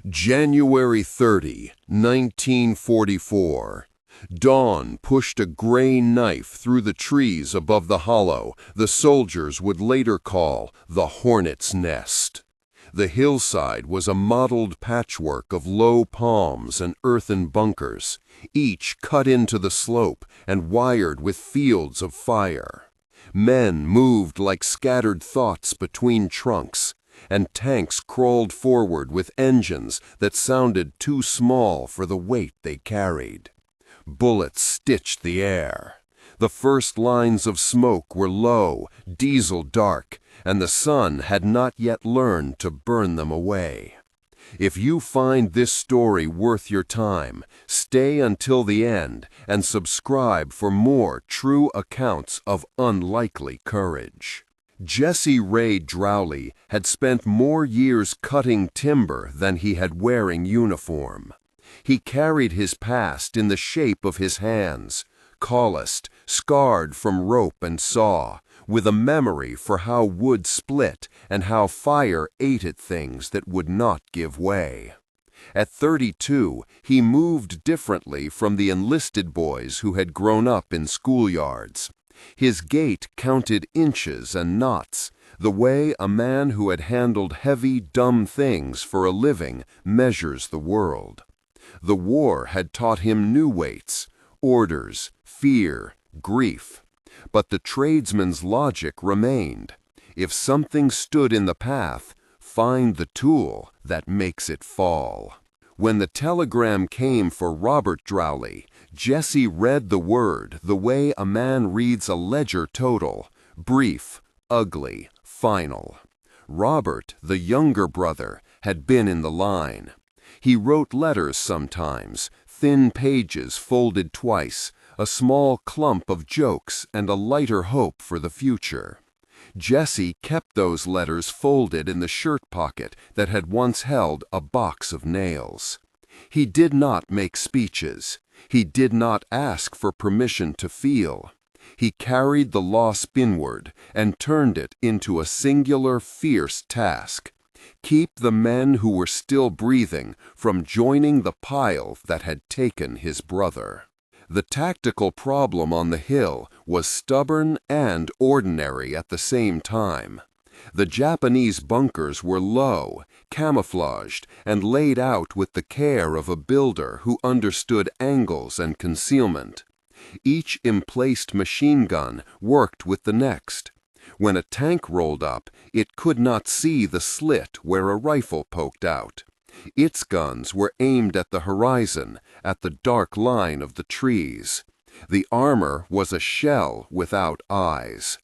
January 30, 1944. Dawn pushed a gray knife through the trees above the hollow the soldiers would later call the Hornet's Nest. The hillside was a mottled patchwork of low palms and earthen bunkers, each cut into the slope and wired with fields of fire. Men moved like scattered thoughts between trunks, and tanks crawled forward with engines that sounded too small for the weight they carried. Bullets stitched the air. The first lines of smoke were low, diesel dark, and the sun had not yet learned to burn them away. If you find this story worth your time, stay until the end and subscribe for more true accounts of unlikely courage. Jesse Ray Drowley had spent more years cutting timber than he had wearing uniform. He carried his past in the shape of his hands, calloused, scarred from rope and saw, with a memory for how wood split and how fire ate at things that would not give way. At 32, he moved differently from the enlisted boys who had grown up in schoolyards. His gait counted inches and knots, the way a man who had handled heavy, dumb things for a living measures the world. The war had taught him new weights, orders, fear, grief. But the tradesman's logic remained. If something stood in the path, find the tool that makes it fall. When the telegram came for Robert Drowley, Jesse read the word the way a man reads a ledger total: brief, ugly, final. Robert, the younger brother, had been in the line. He wrote letters sometimes, thin pages folded twice, a small clump of jokes and a lighter hope for the future. Jesse kept those letters folded in the shirt pocket that had once held a box of nails. He did not make speeches. He did not ask for permission to feel. He carried the loss inward and turned it into a singular, fierce task: keep the men who were still breathing from joining the pile that had taken his brother. The tactical problem on the hill was stubborn and ordinary at the same time. The Japanese bunkers were low, camouflaged, and laid out with the care of a builder who understood angles and concealment. Each emplaced machine gun worked with the next. When a tank rolled up, it could not see the slit where a rifle poked out. Its guns were aimed at the horizon, at the dark line of the trees. The armor was a shell without eyes.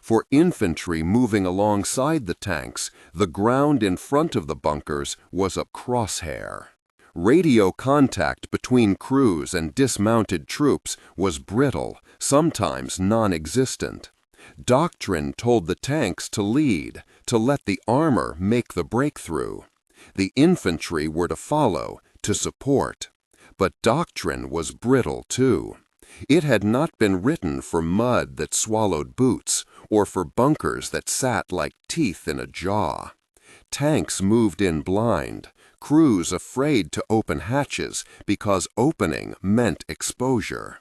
For infantry moving alongside the tanks, the ground in front of the bunkers was a crosshair. Radio contact between crews and dismounted troops was brittle, sometimes non-existent. Doctrine told the tanks to lead, to let the armor make the breakthrough. The infantry were to follow, to support. But doctrine was brittle too. It had not been written for mud that swallowed boots, or for bunkers that sat like teeth in a jaw. Tanks moved in blind, crews afraid to open hatches because opening meant exposure.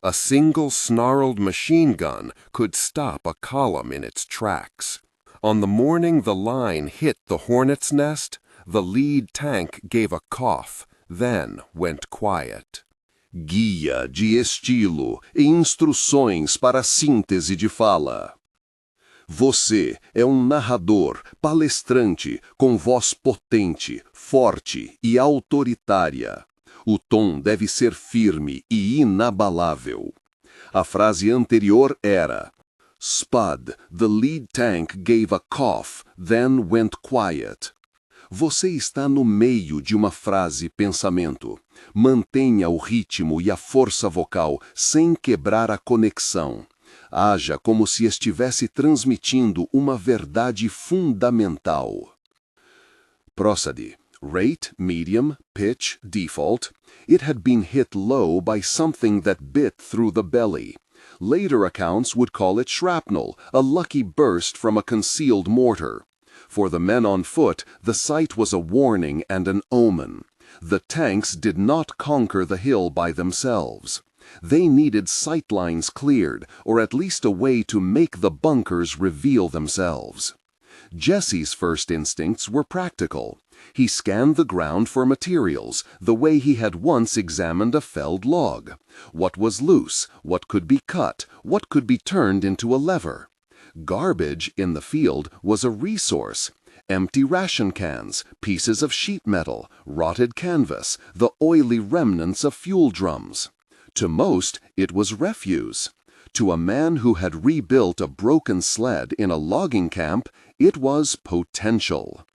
A single snarled machine gun could stop a column in its tracks. On the morning the line hit the Hornet's Nest, the lead tank gave a cough, then went quiet. Guia de estilo e instruções para síntese de fala. Você é narrador, palestrante, com voz potente, forte e autoritária. O tom deve ser firme e inabalável. A frase anterior era: Spud, the lead tank gave a cough, then went quiet. Você está no meio de uma frase-pensamento. Mantenha o ritmo e a força vocal sem quebrar a conexão. Haja como se estivesse transmitindo uma verdade fundamental. Prosody. Rate, medium, pitch, default. It had been hit low by something that bit through the belly. Later accounts would call it shrapnel, a lucky burst from a concealed mortar. For the men on foot, the sight was a warning and an omen. The tanks did not conquer the hill by themselves. They needed sightlines cleared, or at least a way to make the bunkers reveal themselves. Jesse's first instincts were practical. He scanned the ground for materials, the way he had once examined a felled log. What was loose? What could be cut? What could be turned into a lever? Garbage in the field was a resource. Empty ration cans, pieces of sheet metal, rotted canvas, the oily remnants of fuel drums. To most, it was refuse. To a man who had rebuilt a broken sled in a logging camp, it was potential.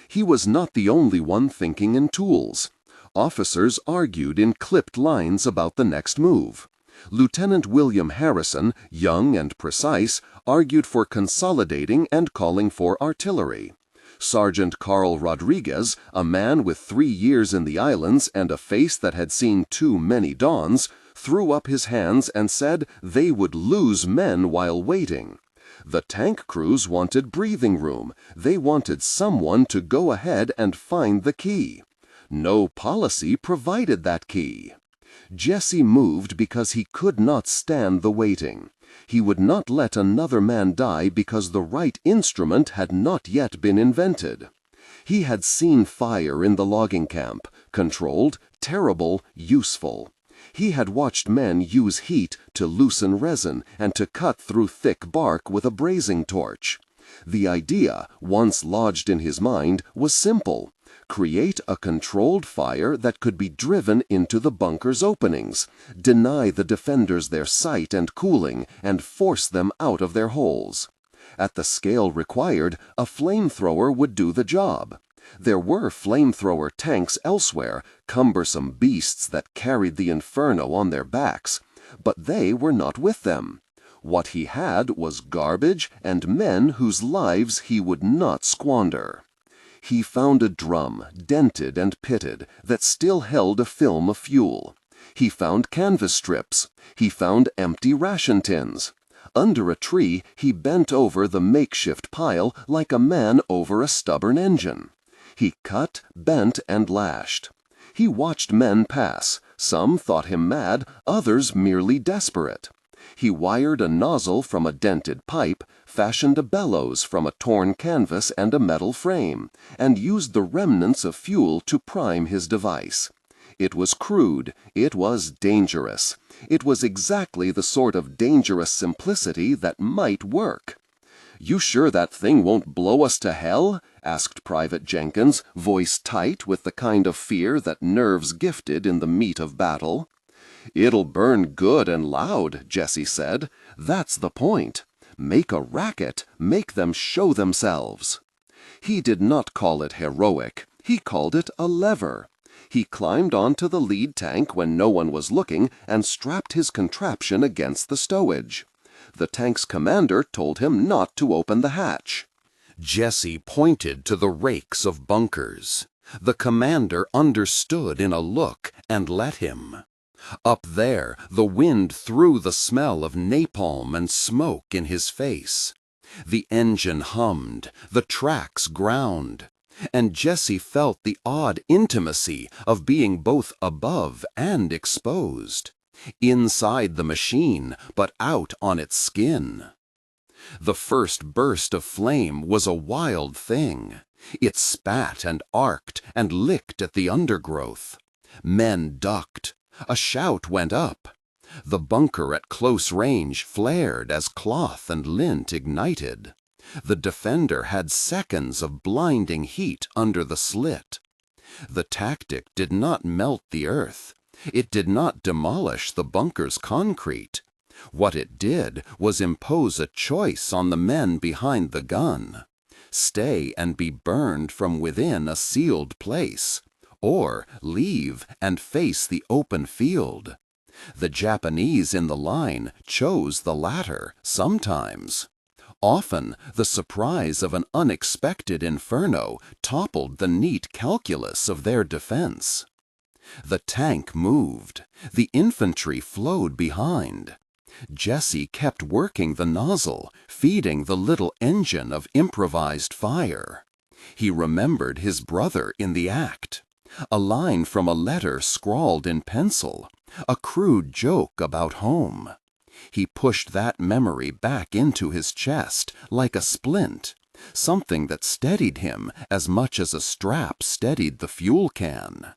He was not the only one thinking in tools. Officers argued in clipped lines about the next move. Lieutenant William Harrison, young and precise, argued for consolidating and calling for artillery. Sergeant Carl Rodriguez, a man with 3 years in the islands and a face that had seen too many dawns, threw up his hands and said they would lose men while waiting. The tank crews wanted breathing room. They wanted someone to go ahead and find the key. No policy provided that key. Jesse moved because he could not stand the waiting. He would not let another man die because the right instrument had not yet been invented. He had seen fire in the logging camp, controlled, terrible, useful. He had watched men use heat to loosen resin and to cut through thick bark with a brazing torch. The idea, once lodged in his mind, was simple. Create a controlled fire that could be driven into the bunker's openings, deny the defenders their sight and cooling, and force them out of their holes. At the scale required, a flamethrower would do the job. There were flamethrower tanks elsewhere, cumbersome beasts that carried the inferno on their backs, but they were not with them. What he had was garbage and men whose lives he would not squander. He found a drum, dented and pitted, that still held a film of fuel. He found canvas strips. He found empty ration tins. Under a tree, he bent over the makeshift pile like a man over a stubborn engine. He cut, bent, and lashed. He watched men pass. Some thought him mad, others merely desperate. He wired a nozzle from a dented pipe, fashioned a bellows from a torn canvas and a metal frame, and used the remnants of fuel to prime his device. It was crude. It was dangerous. It was exactly the sort of dangerous simplicity that might work. "You sure that thing won't blow us to hell?" asked Private Jenkins, voice tight with the kind of fear that nerves gifted in the meat of battle. "It'll burn good and loud," Jesse said. "That's the point. Make a racket. Make them show themselves." He did not call it heroic. He called it a lever. He climbed onto the lead tank when no one was looking and strapped his contraption against the stowage. The tank's commander told him not to open the hatch. Jesse pointed to the rakes of bunkers. The commander understood in a look and let him. Up there, the wind threw the smell of napalm and smoke in his face. The engine hummed, the tracks ground, and Jesse felt the odd intimacy of being both above and exposed. Inside the machine, but out on its skin. The first burst of flame was a wild thing. It spat and arced and licked at the undergrowth. Men ducked. A shout went up. The bunker at close range flared as cloth and lint ignited. The defender had seconds of blinding heat under the slit. The tactic did not melt the earth. It did not demolish the bunker's concrete. What it did was impose a choice on the men behind the gun. Stay and be burned from within a sealed place, or leave and face the open field. The Japanese in the line chose the latter sometimes. Often, the surprise of an unexpected inferno toppled the neat calculus of their defense. The tank moved. The infantry flowed behind. Jesse kept working the nozzle, feeding the little engine of improvised fire. He remembered his brother in the act. A line from a letter scrawled in pencil, a crude joke about home. He pushed that memory back into his chest like a splint, something that steadied him as much as a strap steadied the fuel can.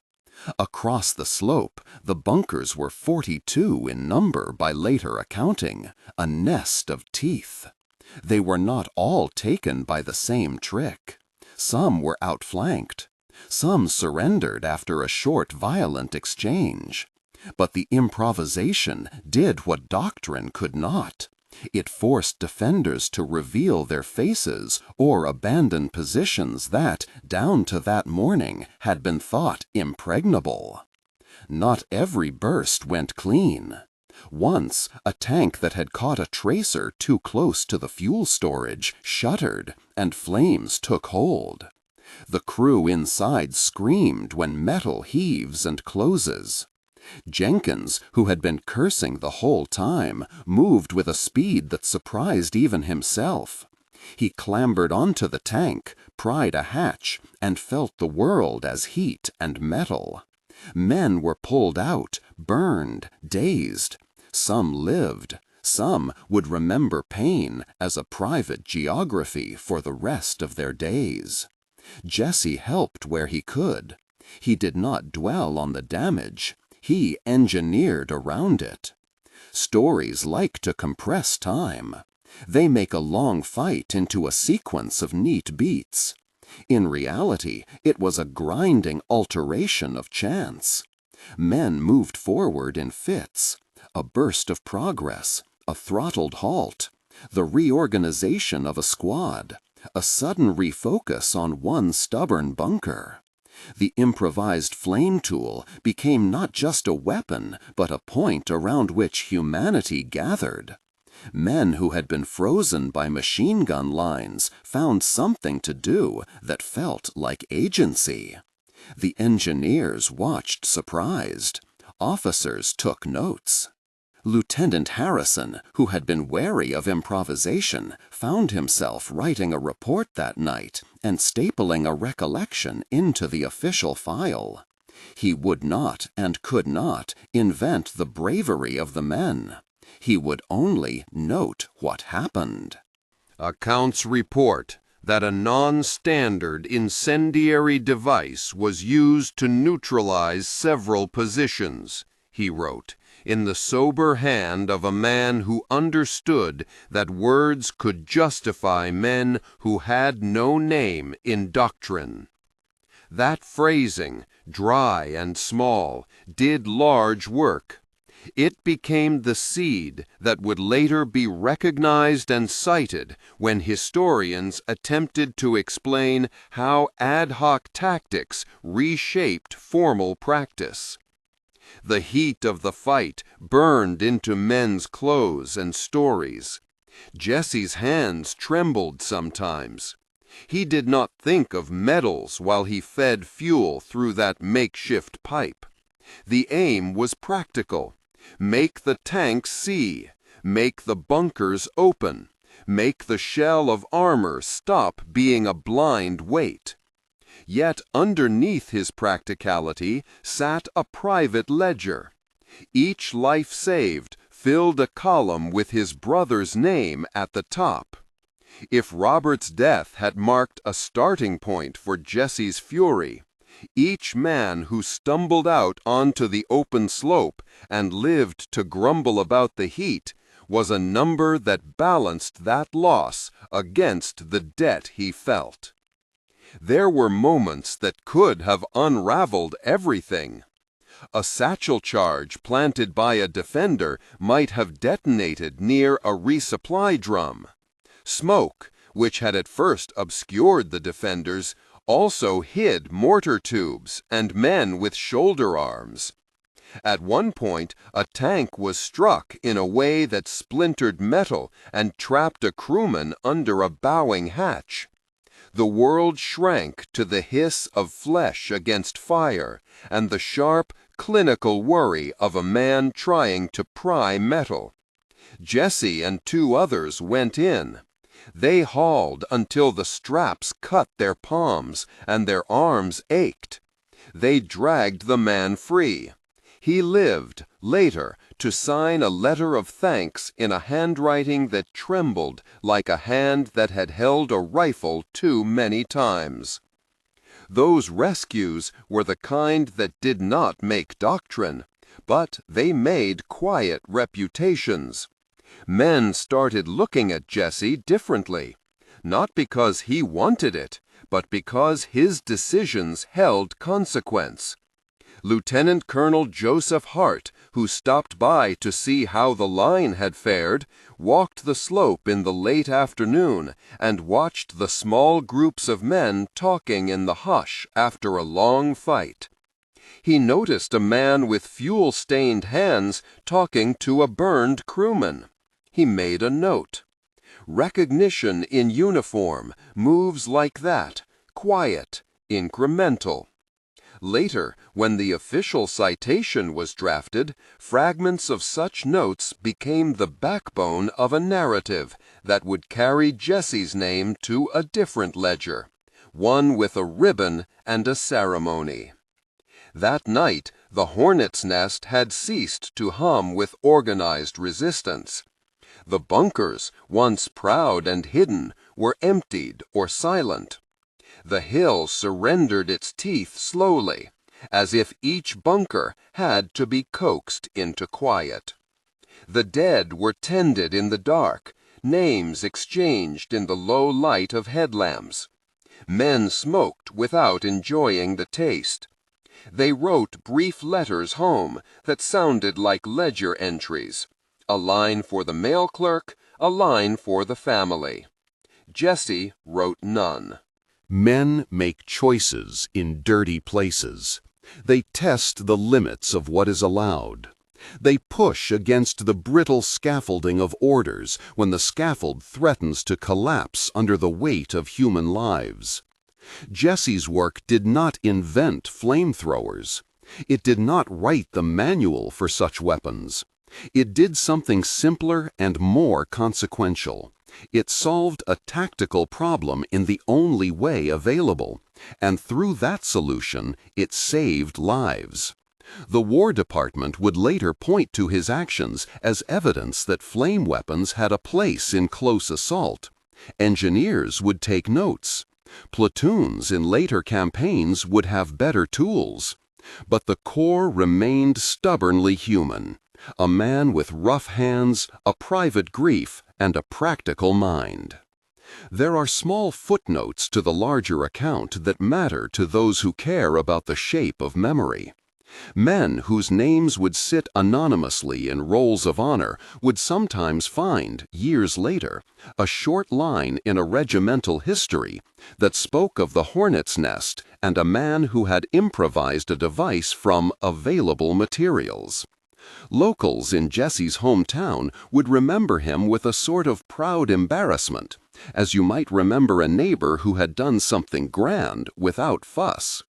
Across the slope, the bunkers were 42 in number by later accounting, a nest of teeth. They were not all taken by the same trick. Some were outflanked. Some surrendered after a short, violent exchange. But the improvisation did what doctrine could not. It forced defenders to reveal their faces or abandon positions that, down to that morning, had been thought impregnable. Not every burst went clean. Once, a tank that had caught a tracer too close to the fuel storage shuddered, and flames took hold. The crew inside screamed when metal heaves and closes. Jenkins, who had been cursing the whole time, moved with a speed that surprised even himself. He clambered onto the tank, pried a hatch, and felt the world as heat and metal. Men were pulled out, burned, dazed. Some lived. Some would remember pain as a private geography for the rest of their days. Jesse helped where he could. He did not dwell on the damage. He engineered around it. Stories like to compress time. They make a long fight into a sequence of neat beats. In reality, it was a grinding alteration of chance. Men moved forward in fits. A burst of progress, a throttled halt, the reorganization of a squad, a sudden refocus on one stubborn bunker. The improvised flame tool became not just a weapon, but a point around which humanity gathered. Men who had been frozen by machine gun lines found something to do that felt like agency. The engineers watched surprised. Officers took notes. Lieutenant Harrison, who had been wary of improvisation, found himself writing a report that night and stapling a recollection into the official file. He would not and could not invent the bravery of the men. He would only note what happened. Accounts report that a non-standard incendiary device was used to neutralize several positions, he wrote, in the sober hand of a man who understood that words could justify men who had no name in doctrine. That phrasing, dry and small, did large work. It became the seed that would later be recognized and cited when historians attempted to explain how ad hoc tactics reshaped formal practice. The heat of the fight burned into men's clothes and stories. Jesse's hands trembled sometimes. He did not think of medals while he fed fuel through that makeshift pipe. The aim was practical. Make the tanks see. Make the bunkers open. Make the shell of armor stop being a blind weight. Yet underneath his practicality sat a private ledger. Each life saved filled a column with his brother's name at the top. If Robert's death had marked a starting point for Jesse's fury, each man who stumbled out onto the open slope and lived to grumble about the heat was a number that balanced that loss against the debt he felt. There were moments that could have unraveled everything. A satchel charge planted by a defender might have detonated near a resupply drum. Smoke, which had at first obscured the defenders, also hid mortar tubes and men with shoulder arms. At one point, a tank was struck in a way that splintered metal and trapped a crewman under a bowing hatch. The world shrank to the hiss of flesh against fire and the sharp, clinical worry of a man trying to pry metal. Jesse and two others went in. They hauled until the straps cut their palms and their arms ached. They dragged the man free. He lived, later, to sign a letter of thanks in a handwriting that trembled like a hand that had held a rifle too many times. Those rescues were the kind that did not make doctrine, but they made quiet reputations. Men started looking at Jesse differently, not because he wanted it, but because his decisions held consequence. Lieutenant Colonel Joseph Hart, who stopped by to see how the line had fared, walked the slope in the late afternoon and watched the small groups of men talking in the hush after a long fight. He noticed a man with fuel-stained hands talking to a burned crewman. He made a note. Recognition in uniform moves like that, quiet, incremental. Later, when the official citation was drafted, fragments of such notes became the backbone of a narrative that would carry Jesse's name to a different ledger, one with a ribbon and a ceremony. That night, the hornet's nest had ceased to hum with organized resistance. The bunkers, once proud and hidden, were emptied or silent. The hill surrendered its teeth slowly, as if each bunker had to be coaxed into quiet. The dead were tended in the dark, names exchanged in the low light of headlamps. Men smoked without enjoying the taste. They wrote brief letters home that sounded like ledger entries, a line for the mail clerk, a line for the family. Jesse wrote none. Men make choices in dirty places. They test the limits of what is allowed. They push against the brittle scaffolding of orders when the scaffold threatens to collapse under the weight of human lives. Jesse's work did not invent flamethrowers. It did not write the manual for such weapons. It did something simpler and more consequential. It solved a tactical problem in the only way available, and through that solution, it saved lives. The War Department would later point to his actions as evidence that flame weapons had a place in close assault. Engineers would take notes. Platoons in later campaigns would have better tools. But the Corps remained stubbornly human. A man with rough hands, a private grief, and a practical mind. There are small footnotes to the larger account that matter to those who care about the shape of memory. Men whose names would sit anonymously in rolls of honor would sometimes find, years later, a short line in a regimental history that spoke of the hornet's nest and a man who had improvised a device from available materials. Locals in Jesse's hometown would remember him with a sort of proud embarrassment, as you might remember a neighbor who had done something grand without fuss.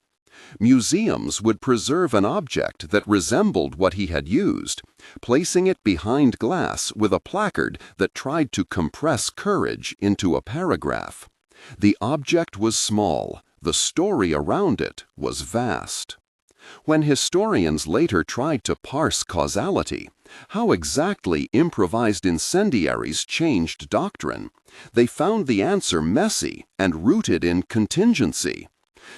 Museums would preserve an object that resembled what he had used, placing it behind glass with a placard that tried to compress courage into a paragraph. The object was small, the story around it was vast. When historians later tried to parse causality, how exactly improvised incendiaries changed doctrine, they found the answer messy and rooted in contingency.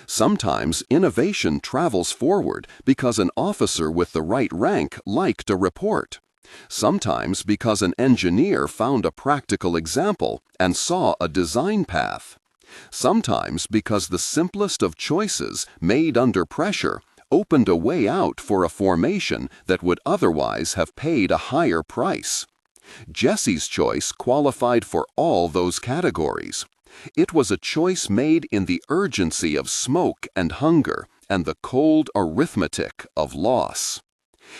Sometimes innovation travels forward because an officer with the right rank liked a report. Sometimes because an engineer found a practical example and saw a design path. Sometimes because the simplest of choices made under pressure opened a way out for a formation that would otherwise have paid a higher price. Jesse's choice qualified for all those categories. It was a choice made in the urgency of smoke and hunger and the cold arithmetic of loss.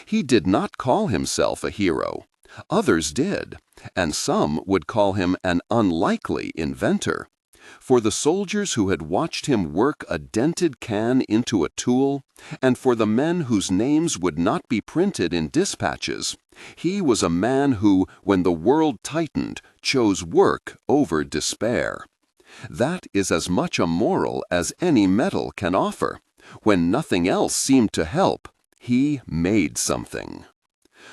He did not call himself a hero. Others did, and some would call him an unlikely inventor. For the soldiers who had watched him work a dented can into a tool, and for the men whose names would not be printed in dispatches, he was a man who, when the world tightened, chose work over despair. That is as much a moral as any metal can offer. When nothing else seemed to help, he made something.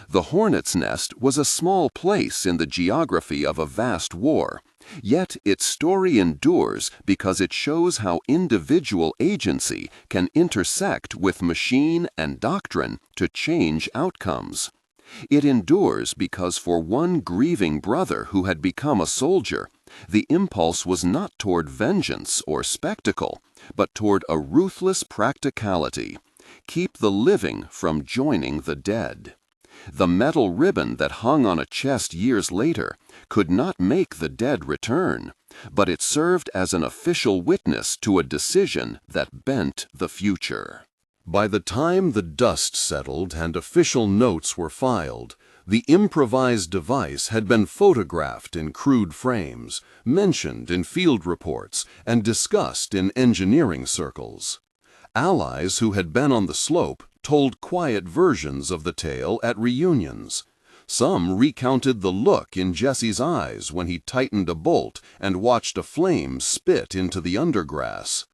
The hornet's nest was a small place in the geography of a vast war, yet its story endures because it shows how individual agency can intersect with machine and doctrine to change outcomes. It endures because for one grieving brother who had become a soldier, the impulse was not toward vengeance or spectacle, but toward a ruthless practicality. Keep the living from joining the dead. The metal ribbon that hung on a chest years later could not make the dead return, but it served as an official witness to a decision that bent the future. By the time the dust settled and official notes were filed, the improvised device had been photographed in crude frames, mentioned in field reports, and discussed in engineering circles. Allies who had been on the slope told quiet versions of the tale at reunions. Some recounted the look in Jesse's eyes when he tightened a bolt and watched a flame spit into the undergrass.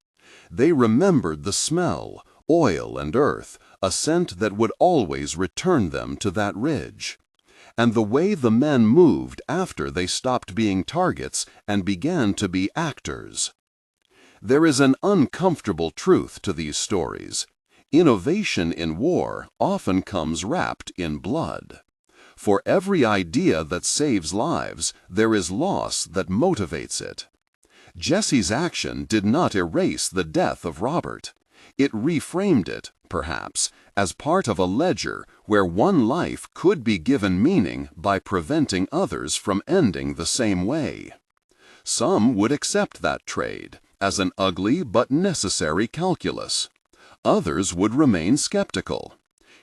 They remembered the smell, oil and earth, a scent that would always return them to that ridge. And the way the men moved after they stopped being targets and began to be actors. There is an uncomfortable truth to these stories. Innovation in war often comes wrapped in blood. For every idea that saves lives, there is loss that motivates it. Jesse's action did not erase the death of Robert. It reframed it, perhaps, as part of a ledger where one life could be given meaning by preventing others from ending the same way. Some would accept that trade as an ugly but necessary calculus. Others would remain skeptical.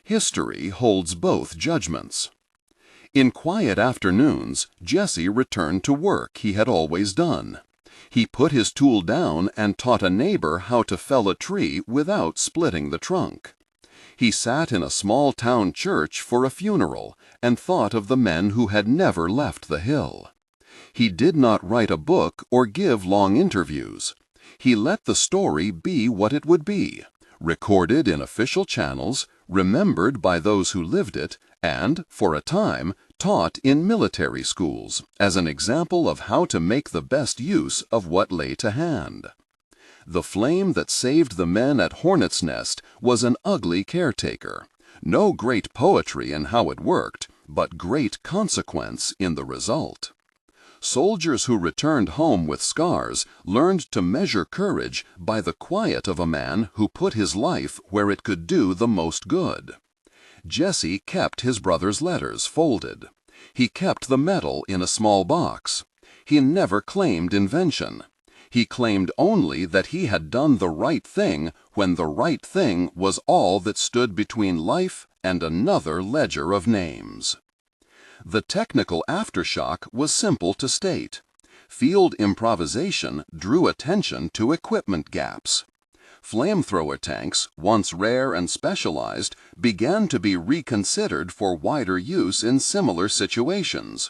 History holds both judgments. In quiet afternoons, Jesse returned to work he had always done. He put his tool down and taught a neighbor how to fell a tree without splitting the trunk. He sat in a small-town church for a funeral and thought of the men who had never left the hill. He did not write a book or give long interviews. He let the story be what it would be, recorded in official channels, remembered by those who lived it, and, for a time, taught in military schools as an example of how to make the best use of what lay to hand. The flame that saved the men at Hornet's Nest was an ugly caretaker. No great poetry in how it worked, but great consequence in the result. Soldiers who returned home with scars learned to measure courage by the quiet of a man who put his life where it could do the most good. Jesse kept his brother's letters folded. He kept the metal in a small box. He never claimed invention. He claimed only that he had done the right thing when the right thing was all that stood between life and another ledger of names. The technical aftershock was simple to state. Field improvisation drew attention to equipment gaps. Flamethrower tanks, once rare and specialized, began to be reconsidered for wider use in similar situations.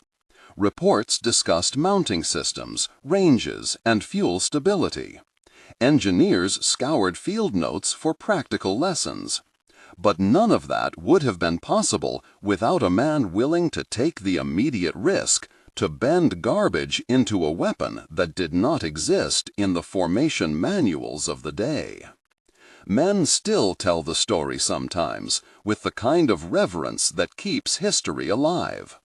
Reports discussed mounting systems, ranges, and fuel stability. Engineers scoured field notes for practical lessons. But none of that would have been possible without a man willing to take the immediate risk to bend garbage into a weapon that did not exist in the formation manuals of the day. Men still tell the story sometimes with the kind of reverence that keeps history alive.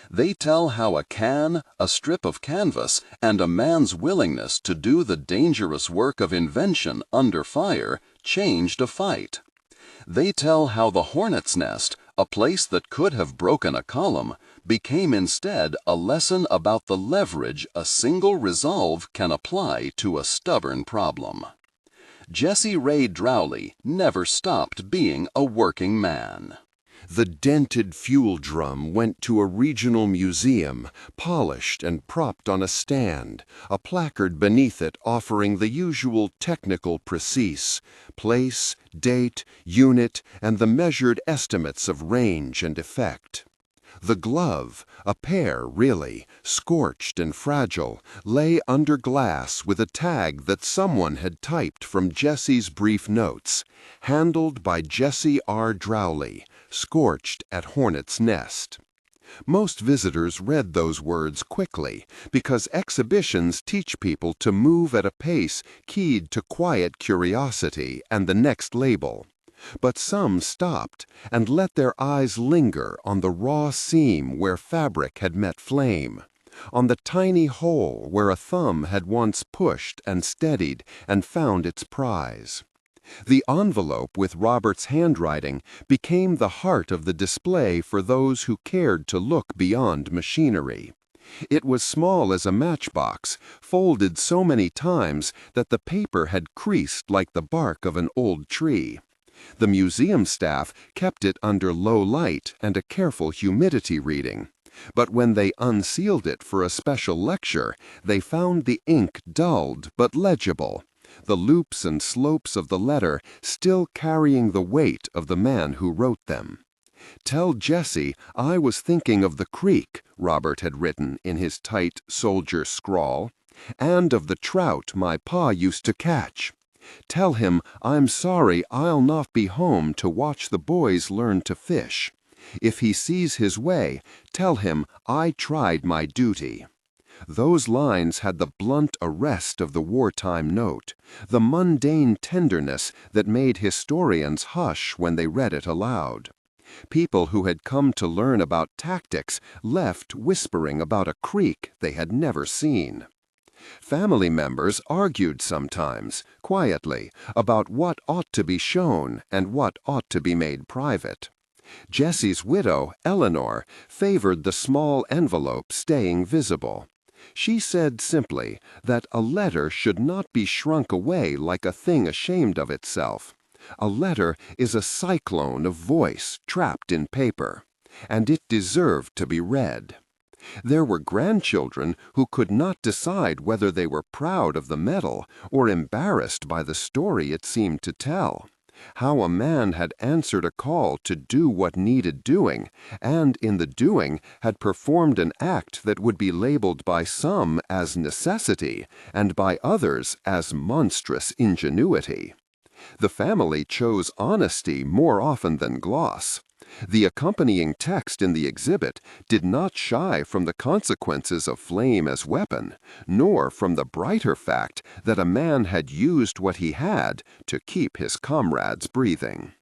They tell how a can, a strip of canvas, and a man's willingness to do the dangerous work of invention under fire changed a fight. They tell how the Hornet's Nest, a place that could have broken a column, became instead a lesson about the leverage a single resolve can apply to a stubborn problem. Jesse Ray Drowley never stopped being a working man. The dented fuel drum went to a regional museum, polished and propped on a stand, a placard beneath it offering the usual technical précis, place, date, unit, and the measured estimates of range and effect. The glove, a pair really, scorched and fragile, lay under glass with a tag that someone had typed from Jesse's brief notes, handled by Jesse R. Drowley, scorched at Hornet's Nest. Most visitors read those words quickly because exhibitions teach people to move at a pace keyed to quiet curiosity and the next label. But some stopped and let their eyes linger on the raw seam where fabric had met flame, on the tiny hole where a thumb had once pushed and steadied and found its prize. The envelope with Robert's handwriting became the heart of the display for those who cared to look beyond machinery. It was small as a matchbox, folded so many times that the paper had creased like the bark of an old tree. The museum staff kept it under low light and a careful humidity reading. But when they unsealed it for a special lecture, they found the ink dulled but legible, the loops and slopes of the letter still carrying the weight of the man who wrote them. "Tell Jesse I was thinking of the creek," Robert had written in his tight soldier scrawl, "and of the trout my pa used to catch. Tell him I'm sorry I'll not be home to watch the boys learn to fish. If he sees his way, tell him I tried my duty." Those lines had the blunt arrest of the wartime note, the mundane tenderness that made historians hush when they read it aloud. People who had come to learn about tactics left whispering about a creek they had never seen. Family members argued sometimes, quietly, about what ought to be shown and what ought to be made private. Jesse's widow, Eleanor, favored the small envelope staying visible. She said simply that a letter should not be shrunk away like a thing ashamed of itself. A letter is a cyclone of voice trapped in paper, and it deserved to be read. There were grandchildren who could not decide whether they were proud of the medal or embarrassed by the story it seemed to tell. How a man had answered a call to do what needed doing, and in the doing had performed an act that would be labeled by some as necessity and by others as monstrous ingenuity. The family chose honesty more often than gloss. The accompanying text in the exhibit did not shy from the consequences of flame as weapon, nor from the brighter fact that a man had used what he had to keep his comrades breathing.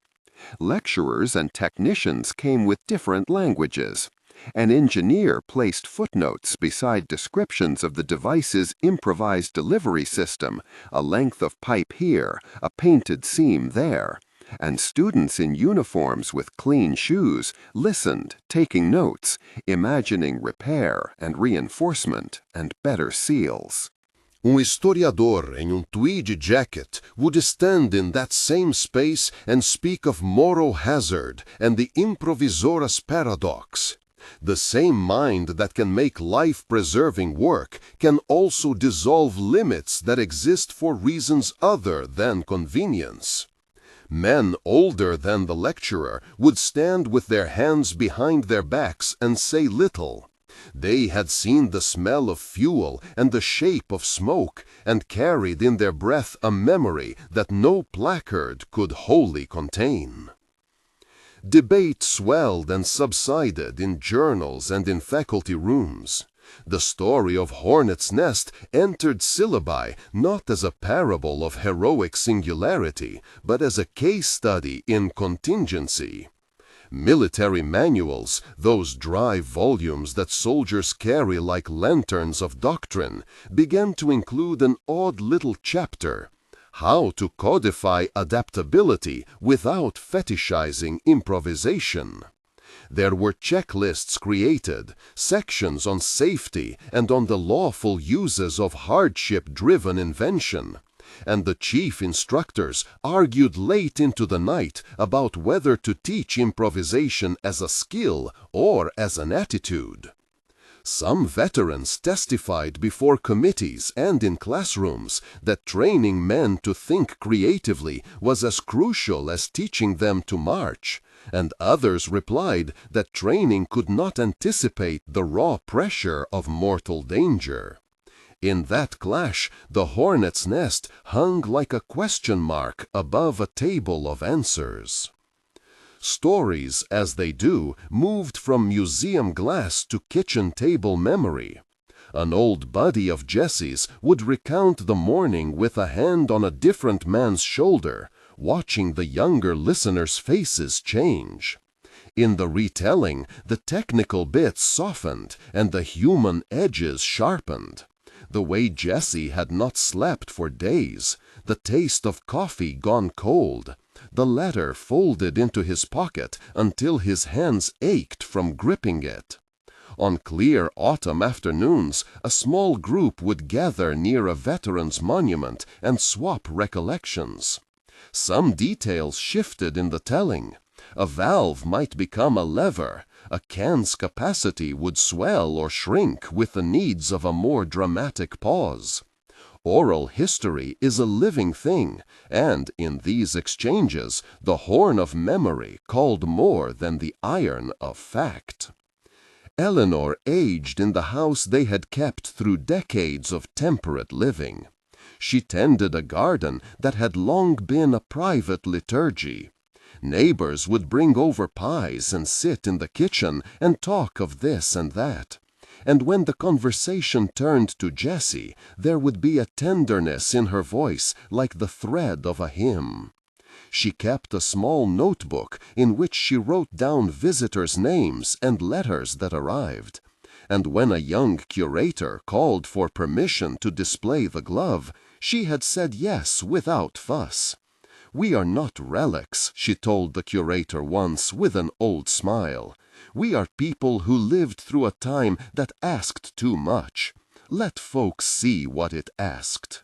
Lecturers and technicians came with different languages. An engineer placed footnotes beside descriptions of the device's improvised delivery system, a length of pipe here, a painted seam there, and students in uniforms with clean shoes listened, taking notes, imagining repair and reinforcement and better seals. Historiador em tweed jacket would stand in that same space and speak of moral hazard and the improvisora's paradox. The same mind that can make life-preserving work can also dissolve limits that exist for reasons other than convenience. Men older than the lecturer would stand with their hands behind their backs and say little. They had seen the smell of fuel and the shape of smoke, and carried in their breath a memory that no placard could wholly contain. Debate swelled and subsided in journals and in faculty rooms. The story of Hornet's Nest entered syllabi not as a parable of heroic singularity, but as a case study in contingency. Military manuals, those dry volumes that soldiers carry like lanterns of doctrine, began to include an odd little chapter: how to codify adaptability without fetishizing improvisation. There were checklists created, sections on safety and on the lawful uses of hardship-driven invention, and the chief instructors argued late into the night about whether to teach improvisation as a skill or as an attitude. Some veterans testified before committees and in classrooms that training men to think creatively was as crucial as teaching them to march, and others replied that training could not anticipate the raw pressure of mortal danger. In that clash, the hornet's nest hung like a question mark above a table of answers. Stories, as they do, moved from museum glass to kitchen table memory. An old buddy of Jesse's would recount the morning with a hand on a different man's shoulder, watching the younger listeners' faces change. In the retelling, the technical bits softened and the human edges sharpened. The way Jesse had not slept for days, the taste of coffee gone cold, the letter folded into his pocket until his hands ached from gripping it. On clear autumn afternoons, a small group would gather near a veteran's monument and swap recollections. Some details shifted in the telling. A valve might become a lever. A can's capacity would swell or shrink with the needs of a more dramatic pause. Oral history is a living thing, and in these exchanges, the horn of memory called more than the iron of fact. Eleanor aged in the house they had kept through decades of temperate living. She tended a garden that had long been a private liturgy. Neighbors would bring over pies and sit in the kitchen and talk of this and that. And when the conversation turned to Jessie, there would be a tenderness in her voice like the thread of a hymn. She kept a small notebook in which she wrote down visitors' names and letters that arrived. And when a young curator called for permission to display the glove, she had said yes without fuss. "We are not relics," she told the curator once with an old smile. "We are people who lived through a time that asked too much. Let folks see what it asked."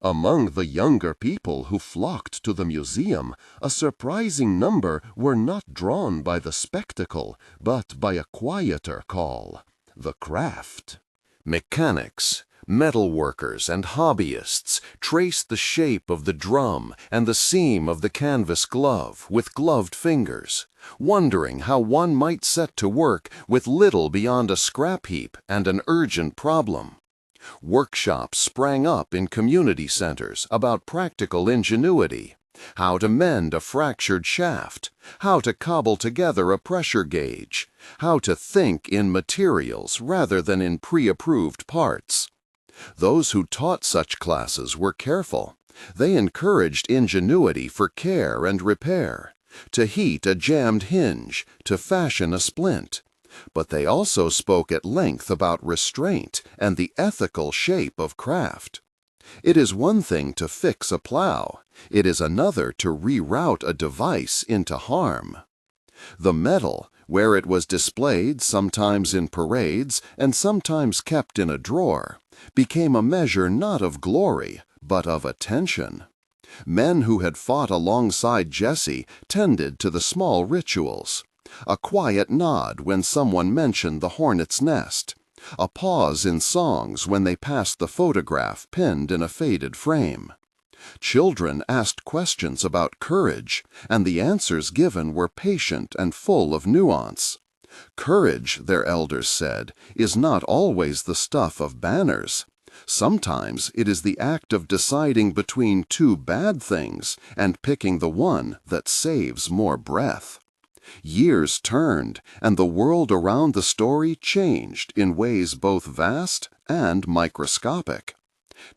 Among the younger people who flocked to the museum, a surprising number were not drawn by the spectacle, but by a quieter call, the craft. Mechanics, metal workers, and hobbyists traced the shape of the drum and the seam of the canvas glove with gloved fingers, wondering how one might set to work with little beyond a scrap heap and an urgent problem. Workshops sprang up in community centers about practical ingenuity, how to mend a fractured shaft, how to cobble together a pressure gauge, how to think in materials rather than in pre-approved parts. Those who taught such classes were careful. They encouraged ingenuity for care and repair, to heat a jammed hinge, to fashion a splint. But they also spoke at length about restraint and the ethical shape of craft. It is one thing to fix a plow. It is another to reroute a device into harm. The metal, where it was displayed sometimes in parades and sometimes kept in a drawer, became a measure not of glory, but of attention. Men who had fought alongside Jesse tended to the small rituals. A quiet nod when someone mentioned the hornet's nest. A pause in songs when they passed the photograph pinned in a faded frame. Children asked questions about courage, and the answers given were patient and full of nuance. Courage, their elders said, is not always the stuff of banners. Sometimes it is the act of deciding between two bad things and picking the one that saves more breath. Years turned, and the world around the story changed in ways both vast and microscopic.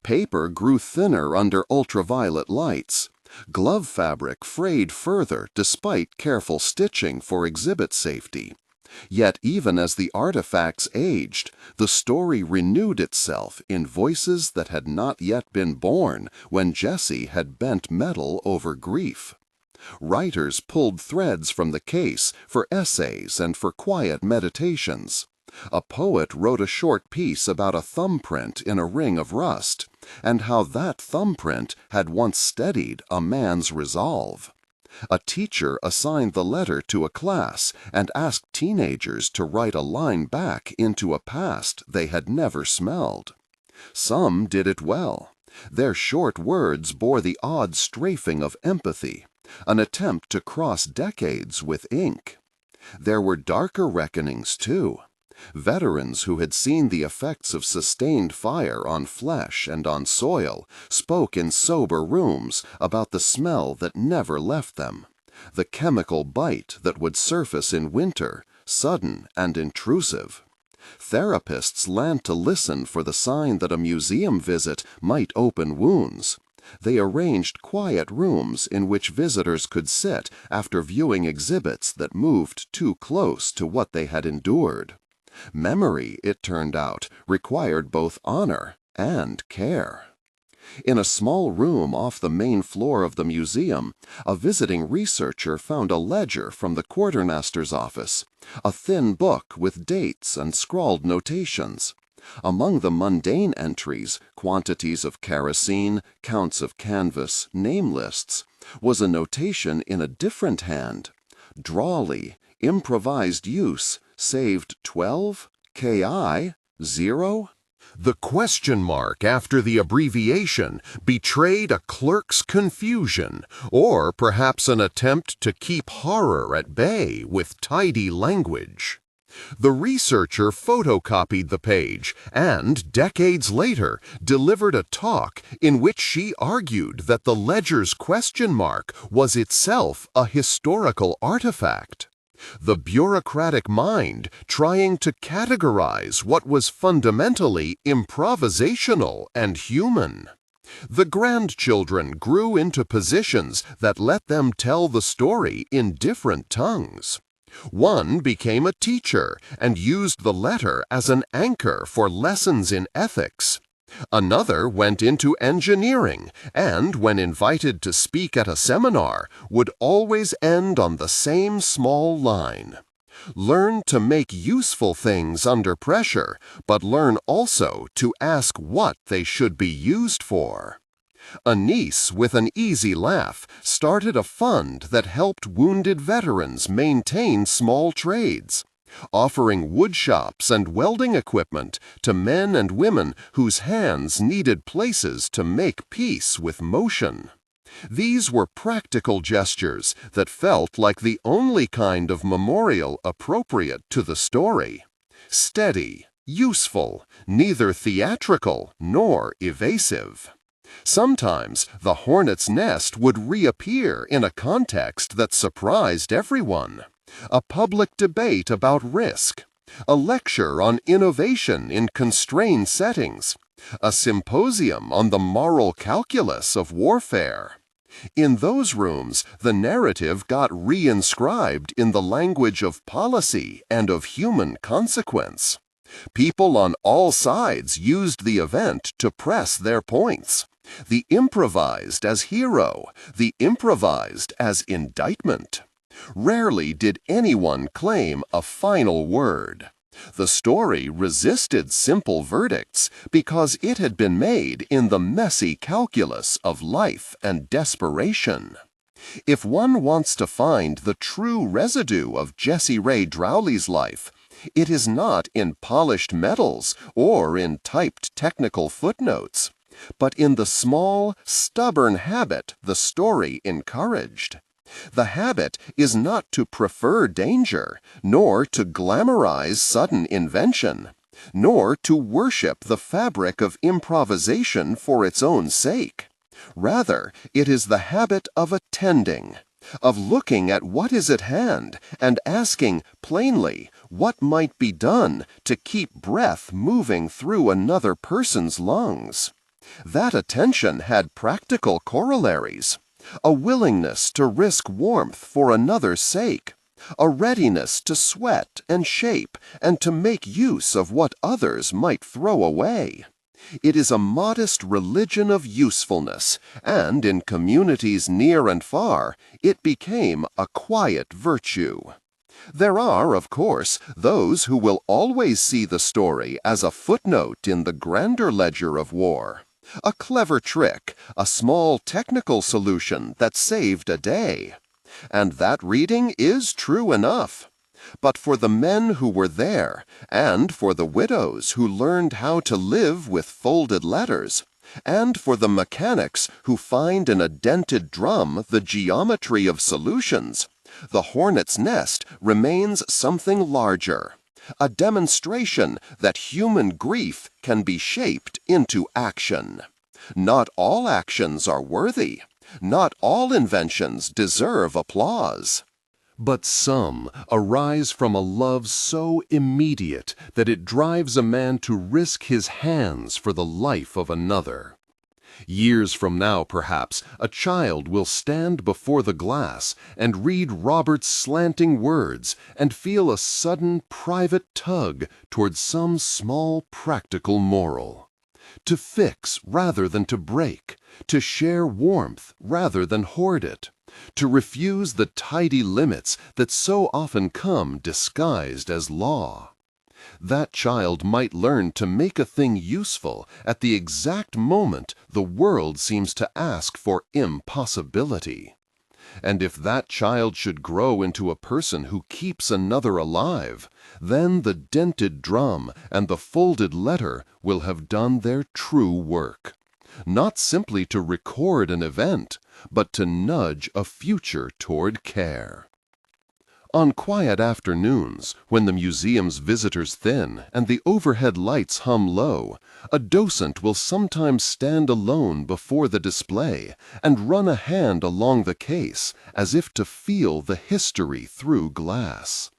Paper grew thinner under ultraviolet lights. Glove fabric frayed further despite careful stitching for exhibit safety. Yet even as the artifacts aged, the story renewed itself in voices that had not yet been born when Jesse had bent metal over grief. Writers pulled threads from the case for essays and for quiet meditations. A poet wrote a short piece about a thumbprint in a ring of rust, and how that thumbprint had once steadied a man's resolve. A teacher assigned the letter to a class and asked teenagers to write a line back into a past they had never smelled. Some did it well. Their short words bore the odd strafing of empathy, an attempt to cross decades with ink. There were darker reckonings, too. Veterans who had seen the effects of sustained fire on flesh and on soil spoke in sober rooms about the smell that never left them, the chemical bite that would surface in winter, sudden and intrusive. Therapists learned to listen for the sign that a museum visit might open wounds. They arranged quiet rooms in which visitors could sit after viewing exhibits that moved too close to what they had endured. Memory, it turned out, required both honor and care. In a small room off the main floor of the museum, a visiting researcher found a ledger from the quartermaster's office, a thin book with dates and scrawled notations. Among the mundane entries, quantities of kerosene, counts of canvas, name lists, was a notation in a different hand. Drawly, improvised use saved 12, KI, 0. The question mark after the abbreviation betrayed a clerk's confusion, or perhaps an attempt to keep horror at bay with tidy language. The researcher photocopied the page and, decades later, delivered a talk in which she argued that the ledger's question mark was itself a historical artifact. The bureaucratic mind trying to categorize what was fundamentally improvisational and human. The grandchildren grew into positions that let them tell the story in different tongues. One became a teacher and used the letter as an anchor for lessons in ethics. Another went into engineering and, when invited to speak at a seminar, would always end on the same small line. Learn to make useful things under pressure, but learn also to ask what they should be used for. A niece with an easy laugh started a fund that helped wounded veterans maintain small trades, offering wood shops and welding equipment to men and women whose hands needed places to make peace with motion. These were practical gestures that felt like the only kind of memorial appropriate to the story. Steady, useful, neither theatrical nor evasive. Sometimes the hornet's nest would reappear in a context that surprised everyone. A public debate about risk, a lecture on innovation in constrained settings, a symposium on the moral calculus of warfare. In those rooms, the narrative got reinscribed in the language of policy and of human consequence. People on all sides used the event to press their points. The improvised as hero, the improvised as indictment. Rarely did anyone claim a final word. The story resisted simple verdicts because it had been made in the messy calculus of life and desperation. If one wants to find the true residue of Jessie Ray Drowley's life, it is not in polished medals or in typed technical footnotes, but in the small, stubborn habit the story encouraged. The habit is not to prefer danger, nor to glamorize sudden invention, nor to worship the fabric of improvisation for its own sake. Rather, it is the habit of attending, of looking at what is at hand and asking plainly what might be done to keep breath moving through another person's lungs. That attention had practical corollaries. A willingness to risk warmth for another's sake, a readiness to sweat and shape and to make use of what others might throw away. It is a modest religion of usefulness, and in communities near and far, it became a quiet virtue. There are, of course, those who will always see the story as a footnote in the grander ledger of war. A clever trick, a small technical solution that saved a day. And that reading is true enough. But for the men who were there, and for the widows who learned how to live with folded letters, and for the mechanics who find in a dented drum the geometry of solutions, the hornet's nest remains something larger, a demonstration that human grief can be shaped into action. Not all actions are worthy. Not all inventions deserve applause. But some arise from a love so immediate that it drives a man to risk his hands for the life of another. Years from now, perhaps, a child will stand before the glass and read Robert's slanting words and feel a sudden private tug towards some small practical moral. To fix rather than to break, to share warmth rather than hoard it, to refuse the tidy limits that so often come disguised as law. That child might learn to make a thing useful at the exact moment the world seems to ask for impossibility. And if that child should grow into a person who keeps another alive, then the dented drum and the folded letter will have done their true work. Not simply to record an event, but to nudge a future toward care. On quiet afternoons, when the museum's visitors thin and the overhead lights hum low, a docent will sometimes stand alone before the display and run a hand along the case as if to feel the history through glass.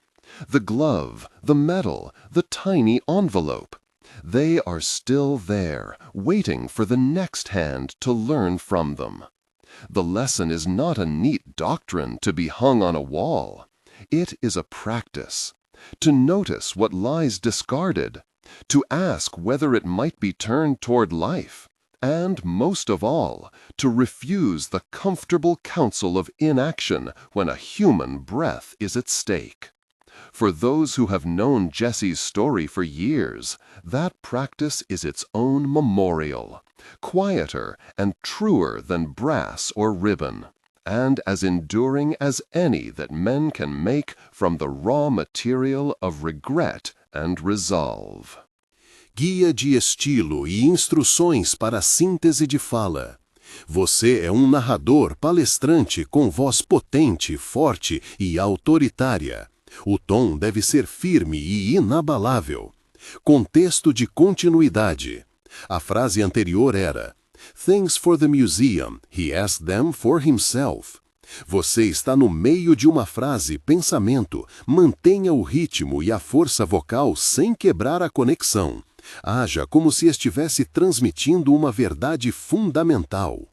The glove, the medal, the tiny envelope, they are still there, waiting for the next hand to learn from them. The lesson is not a neat doctrine to be hung on a wall. It is a practice, to notice what lies discarded, to ask whether it might be turned toward life, and, most of all, to refuse the comfortable counsel of inaction when a human breath is at stake. For those who have known Jesse's story for years, that practice is its own memorial, quieter and truer than brass or ribbon, and as enduring as any that men can make from the raw material of regret and resolve. Guia de estilo e instruções para a síntese de fala. Você é um narrador palestrante com voz potente, forte e autoritária. O tom deve ser firme e inabalável. Contexto de continuidade. A frase anterior era: Thanks for the museum, he asked them for himself. Você está no meio de uma frase, pensamento. Mantenha o ritmo e a força vocal sem quebrar a conexão. Haja como se estivesse transmitindo uma verdade fundamental.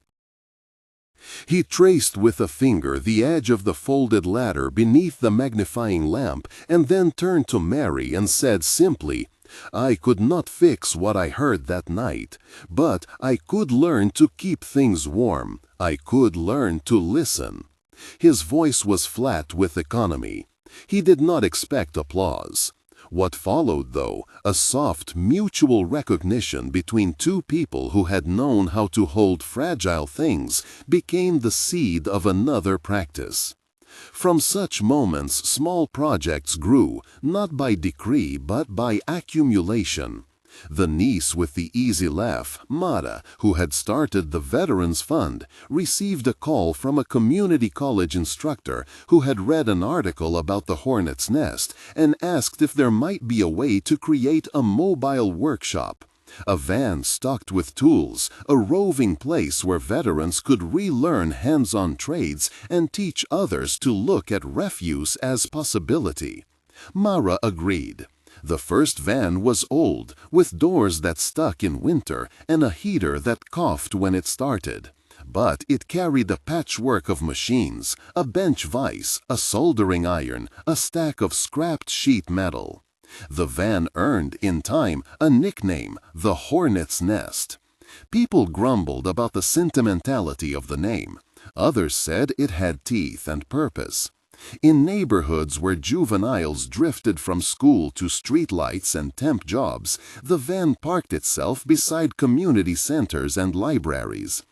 He traced with a finger the edge of the folded ladder beneath the magnifying lamp and then turned to Mary and said simply, I could not fix what I heard that night, but I could learn to keep things warm. I could learn to listen. His voice was flat with economy. He did not expect applause. What followed, though, a soft mutual recognition between two people who had known how to hold fragile things, became the seed of another practice. From such moments small projects grew, not by decree but by accumulation. The niece with the easy laugh, Mara, who had started the Veterans Fund, received a call from a community college instructor who had read an article about the hornet's nest and asked if there might be a way to create a mobile workshop. A van stocked with tools, a roving place where veterans could relearn hands-on trades and teach others to look at refuse as possibility. Mara agreed. The first van was old, with doors that stuck in winter and a heater that coughed when it started. But it carried a patchwork of machines, a bench vise, a soldering iron, a stack of scrapped sheet metal. The van earned, in time, a nickname, the Hornet's Nest. People grumbled about the sentimentality of the name. Others said it had teeth and purpose. In neighborhoods where juveniles drifted from school to streetlights and temp jobs, the van parked itself beside community centers and libraries.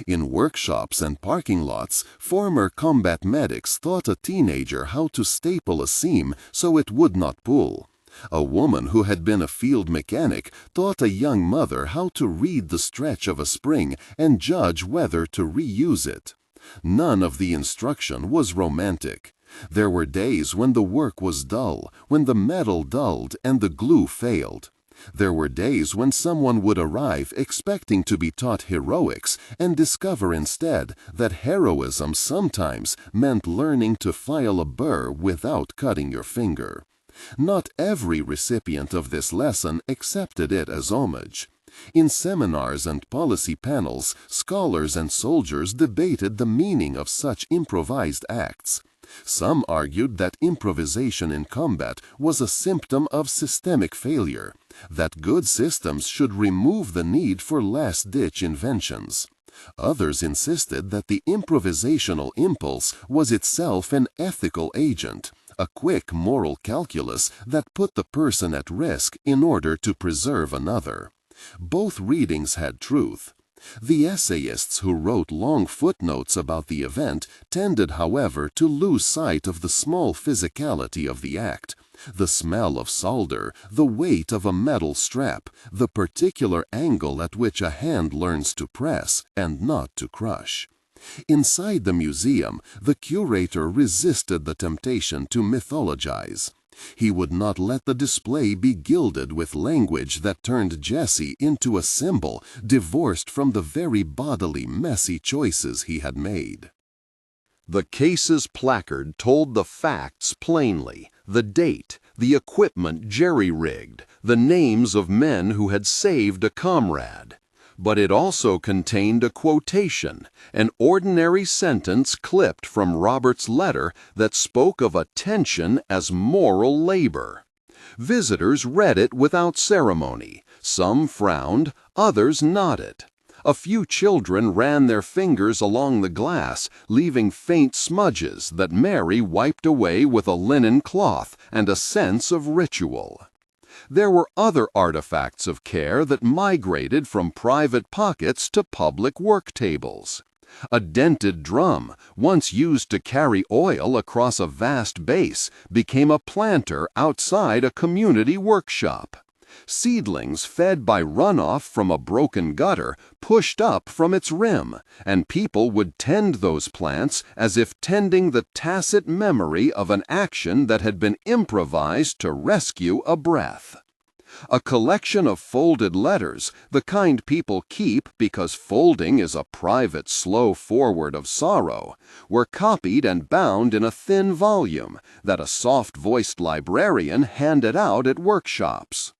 In workshops and parking lots, former combat medics taught a teenager how to staple a seam so it would not pull. A woman who had been a field mechanic taught a young mother how to read the stretch of a spring and judge whether to reuse it. None of the instruction was romantic. There were days when the work was dull, when the metal dulled and the glue failed. There were days when someone would arrive expecting to be taught heroics and discover instead that heroism sometimes meant learning to file a burr without cutting your finger. Not every recipient of this lesson accepted it as homage. In seminars and policy panels, scholars and soldiers debated the meaning of such improvised acts. Some argued that improvisation in combat was a symptom of systemic failure, that good systems should remove the need for last-ditch inventions. Others insisted that the improvisational impulse was itself an ethical agent, a quick moral calculus that put the person at risk in order to preserve another. Both readings had truth. The essayists who wrote long footnotes about the event tended, however, to lose sight of the small physicality of the act, the smell of solder, the weight of a metal strap, the particular angle at which a hand learns to press and not to crush. Inside the museum, the curator resisted the temptation to mythologize. He would not let the display be gilded with language that turned Jesse into a symbol divorced from the very bodily messy choices he had made. The case's placard told the facts plainly: the date, the equipment jerry-rigged, the names of men who had saved a comrade. But it also contained a quotation, an ordinary sentence clipped from Robert's letter that spoke of attention as moral labor. Visitors read it without ceremony. Some frowned, others nodded. A few children ran their fingers along the glass, leaving faint smudges that Mary wiped away with a linen cloth and a sense of ritual. There were other artifacts of care that migrated from private pockets to public work tables. A dented drum, once used to carry oil across a vast base, became a planter outside a community workshop. Seedlings fed by runoff from a broken gutter pushed up from its rim, and people would tend those plants as if tending the tacit memory of an action that had been improvised to rescue a breath. A collection of folded letters, the kind people keep because folding is a private slow forward of sorrow, were copied and bound in a thin volume that a soft-voiced librarian handed out at workshops.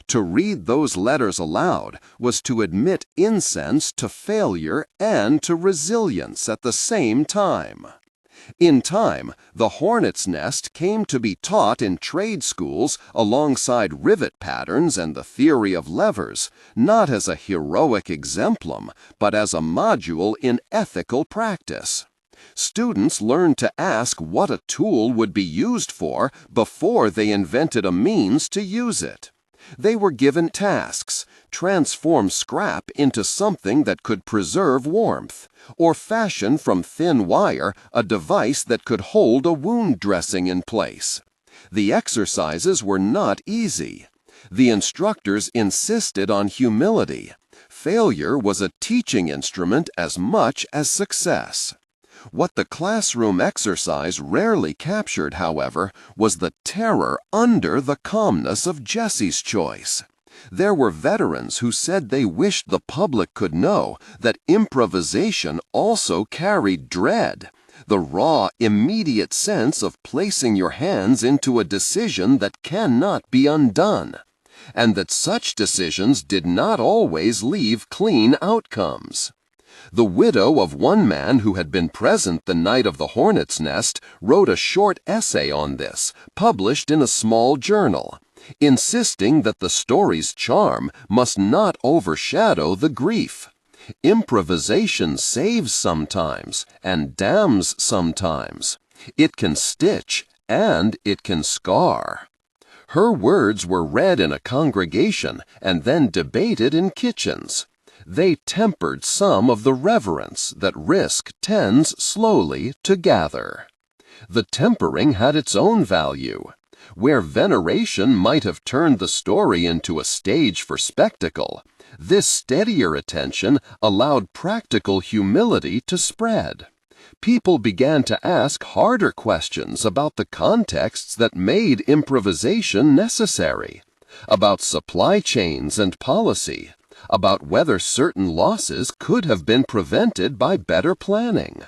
To read those letters aloud was to admit incense to failure and to resilience at the same time. In time, the hornet's nest came to be taught in trade schools alongside rivet patterns and the theory of levers, not as a heroic exemplum, but as a module in ethical practice. Students learned to ask what a tool would be used for before they invented a means to use it. They were given tasks: transform scrap into something that could preserve warmth, or fashion from thin wire a device that could hold a wound dressing in place. The exercises were not easy. The instructors insisted on humility. Failure was a teaching instrument as much as success. What the classroom exercise rarely captured, however, was the terror under the calmness of Jesse's choice. There were veterans who said they wished the public could know that improvisation also carried dread, the raw, immediate sense of placing your hands into a decision that cannot be undone, and that such decisions did not always leave clean outcomes. The widow of one man who had been present the night of the hornet's nest wrote a short essay on this, published in a small journal, insisting that the story's charm must not overshadow the grief. Improvisation saves sometimes and damns sometimes. It can stitch and it can scar. Her words were read in a congregation and then debated in kitchens. They tempered some of the reverence that risk tends slowly to gather. The tempering had its own value. Where veneration might have turned the story into a stage for spectacle, this steadier attention allowed practical humility to spread. People began to ask harder questions about the contexts that made improvisation necessary, about supply chains and policy, about whether certain losses could have been prevented by better planning.